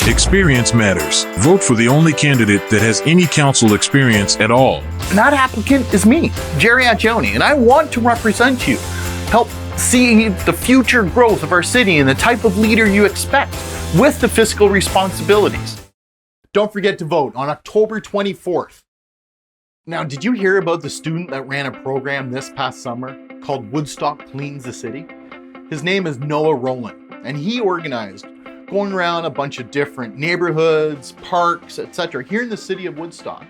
Experience matters. Vote for the only candidate that has any council experience at all. And that applicant is me, Jerry Acchione, and I want to represent you. Help see the future growth of our city and the type of leader you expect with the fiscal responsibilities. Don't forget to vote on October 24th. Now, did you hear about the student that ran a program this past summer called Woodstock Cleans the City? His name is Noah Rowland, and he organized going around a bunch of different neighborhoods, parks, etc. here in the city of Woodstock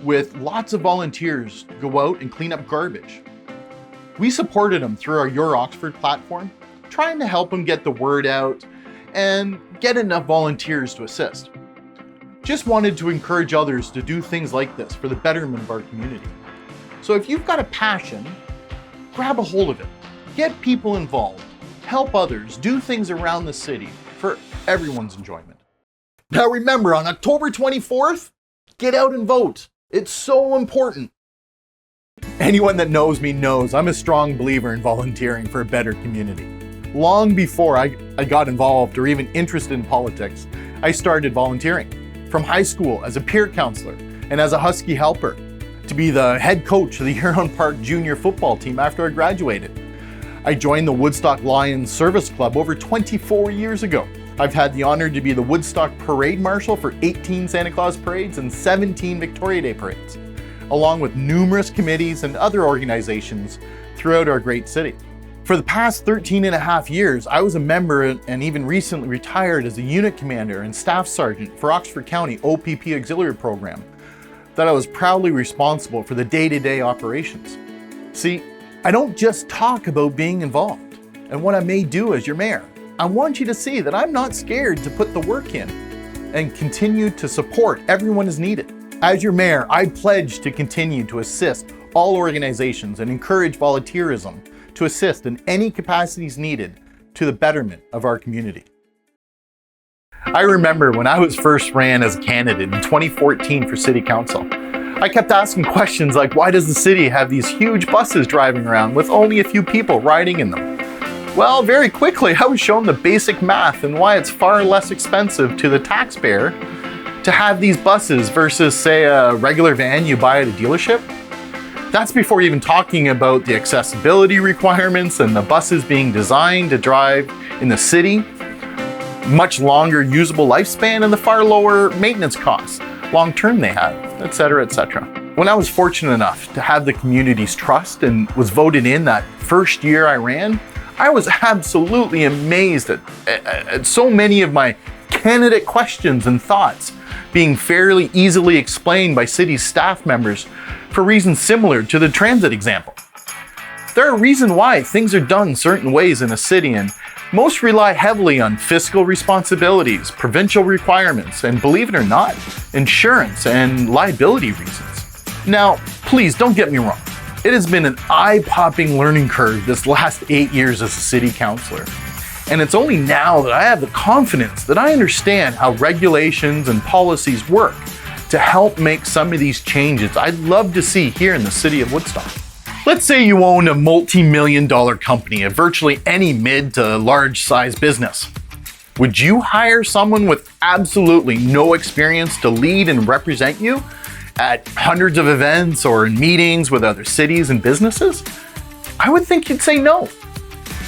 with lots of volunteers to go out and clean up garbage. We supported him through our Your Oxford platform, trying to help him get the word out and get enough volunteers to assist. Just wanted to encourage others to do things like this for the betterment of our community. So if you've got a passion, grab a hold of it. Get people involved. Help others. Do things around the city for everyone's enjoyment. Now remember, on October 24th, get out and vote. It's so important. Anyone that knows me knows I'm a strong believer in volunteering for a better community. Long before I got involved or even interested in politics, I started volunteering. From high school as a peer counselor and as a Husky helper to be the head coach of the Huron Park junior football team after I graduated. I joined the Woodstock Lions Service Club over 24 years ago. I've had the honor to be the Woodstock Parade Marshal for 18 Santa Claus parades and 17 Victoria Day parades, along with numerous committees and other organizations throughout our great city. For the past 13 and a half years, I was a member and even recently retired as a unit commander and staff sergeant for Oxford County OPP Auxiliary Program, that I was proudly responsible for the day-to-day operations. See, I don't just talk about being involved and what I may do as your mayor. I want you to see that I'm not scared to put the work in and continue to support everyone as needed. As your mayor, I pledge to continue to assist all organizations and encourage volunteerism to assist in any capacities needed to the betterment of our community. I remember when I was first ran as a candidate in 2014 for City Council, I kept asking questions like, why does the city have these huge buses driving around with only a few people riding in them? Well, very quickly I was shown the basic math and why it's far less expensive to the taxpayer to have these buses versus, say, a regular van you buy at a dealership. That's before even talking about the accessibility requirements and the buses being designed to drive in the city, much longer usable lifespan, and the far lower maintenance costs long-term they have, etc., etc. When I was fortunate enough to have the community's trust and was voted in that first year I ran, I was absolutely amazed at so many of my candidate questions and thoughts being fairly easily explained by city staff members for reasons similar to the transit example. There are reasons why things are done certain ways in a city, and most rely heavily on fiscal responsibilities, provincial requirements, and believe it or not, insurance and liability reasons. Now, please don't get me wrong. It has been an eye-popping learning curve this last 8 years as a city councilor. And it's only now that I have the confidence that I understand how regulations and policies work to help make some of these changes I'd love to see here in the city of Woodstock. Let's say you own a multi-million-dollar company of virtually any mid to large size business. Would you hire someone with absolutely no experience to lead and represent you at hundreds of events or in meetings with other cities and businesses? I would think you'd say no.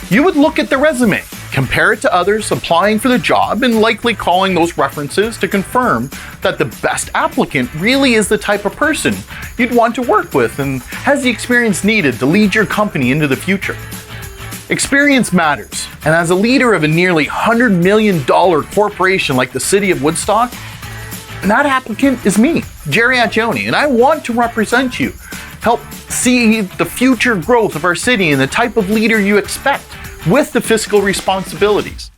You would look at the resume, compare it to others applying for the job, and likely calling those references to confirm that the best applicant really is the type of person you'd want to work with and has the experience needed to lead your company into the future. Experience matters, and as a leader of a nearly $100 million corporation like the city of Woodstock, that applicant is me, Jerry Acchione, and I want to represent you. Help see the future growth of our city and the type of leader you expect with the fiscal responsibilities.